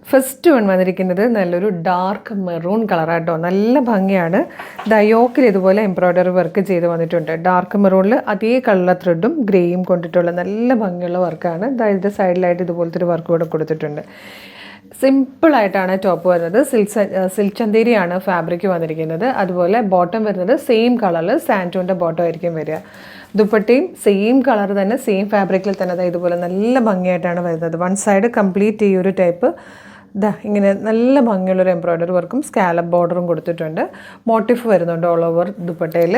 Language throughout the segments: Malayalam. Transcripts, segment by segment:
ഫസ്റ്റ് വൺ വന്നിരിക്കുന്നത് നല്ലൊരു ഡാർക്ക് മെറൂൺ കളറാട്ടോ. നല്ല ഭംഗിയാണ്. യോക്കിൽ ഇതുപോലെ എംബ്രോയ്ഡറി വർക്ക് ചെയ്ത് വന്നിട്ടുണ്ട്. ഡാർക്ക് മെറൂണിൽ അതേ കളർ ത്രെഡും ഗ്രേയും കൊണ്ടിട്ടുള്ള നല്ല ഭംഗിയുള്ള വർക്കാണ്. ഇതിൻ്റെ സൈഡിലായിട്ട് ഇതുപോലത്തെ ഒരു വർക്ക് കൂടെ കൊടുത്തിട്ടുണ്ട്. സിമ്പിളായിട്ടാണ് ടോപ്പ് വരുന്നത്. സിൽക്ക് ചന്തേരിയാണ് ഫാബ്രിക് വന്നിരിക്കുന്നത്. അതുപോലെ ബോട്ടം വരുന്നത് സെയിം കളറിൽ സാൻറ്റൂണിൻ്റെ ബോട്ടം ആയിരിക്കും വരിക. ദുപ്പട്ടയും സെയിം കളർ തന്നെ സെയിം ഫാബ്രിക്കിൽ തന്നെ ഇതുപോലെ നല്ല ഭംഗിയായിട്ടാണ് വരുന്നത്. വൺ സൈഡ് കംപ്ലീറ്റ് ഈ ഒരു ടൈപ്പ് ഇങ്ങനെ നല്ല ഭംഗിയുള്ളൊരു എംബ്രോയ്ഡറി വർക്കും സ്കാലപ്പ് ബോർഡറും കൊടുത്തിട്ടുണ്ട്. മോട്ടിഫ് വരുന്നുണ്ട് ഓൾ ഓവർ ദുപ്പട്ടയിൽ.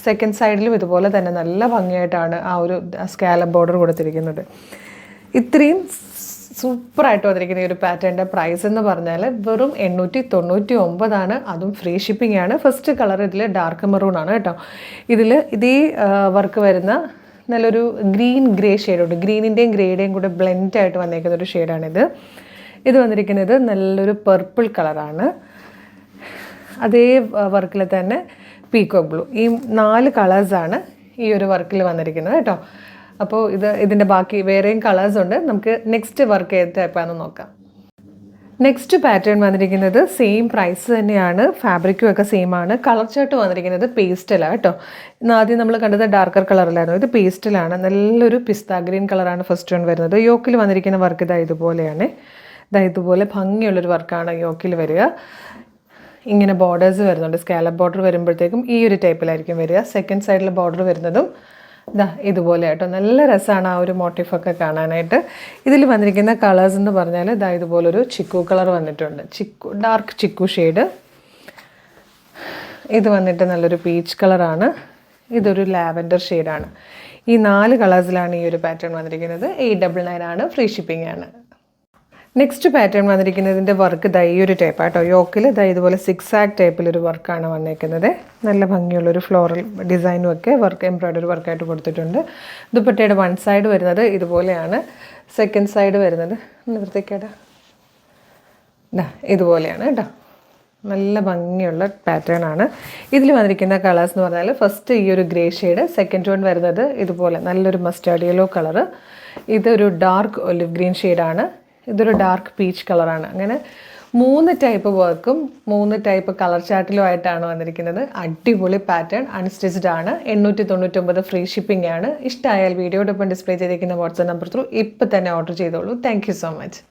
സെക്കൻഡ് സൈഡിലും ഇതുപോലെ തന്നെ നല്ല ഭംഗിയായിട്ടാണ് ആ ഒരു സ്കാലപ്പ് ബോർഡർ കൊടുത്തിരിക്കുന്നത്. ഇത്രയും സൂപ്പറായിട്ട് വന്നിരിക്കുന്ന ഈ ഒരു പാറ്റേണിൻ്റെ പ്രൈസ് എന്ന് പറഞ്ഞാൽ വെറും 899, അതും ഫ്രീ ഷിപ്പിംഗ് ആണ്. ഫസ്റ്റ് കളർ ഇതിൽ ഡാർക്ക് മെറൂൺ ആണ് കേട്ടോ. ഇതിൽ ഇതേ വർക്ക് വരുന്ന നല്ലൊരു ഗ്രീൻ ഗ്രേ ഷെയ്ഡുണ്ട്. ഗ്രീനിൻ്റെയും ഗ്രേയുടെയും കൂടെ ബ്ലെൻഡായിട്ട് വന്നേക്കുന്ന ഒരു ഷെയ്ഡാണിത്. ഇത് വന്നിരിക്കുന്നത് നല്ലൊരു പർപ്പിൾ കളറാണ്. അതേ വർക്കിൽ തന്നെ പീക്കോക്ക് ബ്ലൂ. ഈ 4 കളേഴ്സാണ് ഈ ഒരു വർക്കിൽ വന്നിരിക്കുന്നത് കേട്ടോ. അപ്പോൾ ഇതിൻ്റെ ബാക്കി വേറെയും കളേഴ്സ് ഉണ്ട്. നമുക്ക് നെക്സ്റ്റ് വർക്ക് ഏത് ടൈപ്പാണെന്ന് നോക്കാം. നെക്സ്റ്റ് പാറ്റേൺ വന്നിരിക്കുന്നത് സെയിം പ്രൈസ് തന്നെയാണ്. ഫാബ്രിക്കും ഒക്കെ സെയിം ആണ്. കളർ ചാർട്ട് വന്നിരിക്കുന്നത് പേസ്റ്റലാണ് കേട്ടോ. ആദ്യം നമ്മൾ കണ്ടത് ഡാർക്കർ കളറിലായിരുന്നു. ഇത് പേസ്റ്റലാണ്. നല്ലൊരു പിസ്ത ഗ്രീൻ കളറാണ് ഫസ്റ്റ് വൺ വരുന്നത്. യോക്കിൽ വന്നിരിക്കുന്ന വർക്ക് ഇതുപോലെയാണ്. ഇതുപോലെ ഭംഗിയുള്ളൊരു വർക്കാണ് യോക്കിൽ വരിക. ഇങ്ങനെ ബോർഡേഴ്സ് വരുന്നുണ്ട്. സ്കാലപ്പ് ബോർഡർ വരുമ്പോഴത്തേക്കും ഈ ഒരു ടൈപ്പിലായിരിക്കും വരിക. സെക്കൻഡ് സൈഡിൽ ബോർഡർ വരുന്നതും ഇതുപോലെ കേട്ടോ. നല്ല രസമാണ് ആ ഒരു മോട്ടീഫൊക്കെ കാണാനായിട്ട്. ഇതിൽ വന്നിരിക്കുന്ന കളേഴ്സ് എന്ന് പറഞ്ഞാൽ ഇതുപോലൊരു ചിക്കു കളർ വന്നിട്ടുണ്ട്. Dark chikoo shade. ഇത് വന്നിട്ട് നല്ലൊരു പീച്ച് കളറാണ്. ഇതൊരു ലാവൻഡർ ഷെയ്ഡാണ്. ഈ 4 കളേഴ്സിലാണ് ഈ ഒരു പാറ്റേൺ വന്നിരിക്കുന്നത്. 899 ആണ്. ഫ്രീ ഷിപ്പിംഗ് ആണ്. നെക്സ്റ്റ് പാറ്റേൺ വന്നിരിക്കുന്നതിൻ്റെ വർക്ക് ഈ ഒരു ടൈപ്പാണ് കേട്ടോ. യോക്കിൽ ഇതുപോലെ 6 ടൈപ്പിലൊരു വർക്കാണ് വന്നേക്കുന്നത്. നല്ല ഭംഗിയുള്ളൊരു ഫ്ലോറൽ ഡിസൈനും ഒക്കെ വർക്ക് എംബ്രോയ്ഡറി വർക്കായിട്ട് കൊടുത്തിട്ടുണ്ട്. ദുപ്പട്ടയുടെ വൺ സൈഡ് വരുന്നത് ഇതുപോലെയാണ്. സെക്കൻഡ് സൈഡ് വരുന്നത് വൃത്തിക്കേടാ ഇതുപോലെയാണ് കേട്ടോ. നല്ല ഭംഗിയുള്ള പാറ്റേൺ ആണ്. ഇതിൽ വന്നിരിക്കുന്ന കളേഴ്സ് എന്ന് പറഞ്ഞാൽ ഫസ്റ്റ് ഈ ഒരു ഗ്രേ ഷെയ്ഡ്. സെക്കൻഡ് വൺ വരുന്നത് ഇതുപോലെ നല്ലൊരു മസ്റ്റാർഡ് യെല്ലോ കളറ്. ഇതൊരു ഡാർക്ക് ഒലിവ് ഗ്രീൻ ഷെയ്ഡാണ്. ഇതൊരു ഡാർക്ക് പീച്ച് കളറാണ്. അങ്ങനെ 3 ടൈപ്പ് വർക്കും 3 ടൈപ്പ് കളർ ചാർട്ടിലുമായിട്ടാണ് വന്നിരിക്കുന്നത്. അടിപൊളി പാറ്റേൺ. അൺസ്റ്റിച്ച്ഡ് ആണ്. 899 ഫ്രീ ഷിപ്പിംഗ് ആണ്. ഇഷ്ടമായാൽ വീഡിയോടൊപ്പം ഡിസ്പ്ലേ ചെയ്തിരിക്കുന്ന വാട്സ്ആപ്പ് നമ്പർ ത്രൂ ഇപ്പം തന്നെ ഓർഡർ ചെയ്തോളൂ. Thank you so much.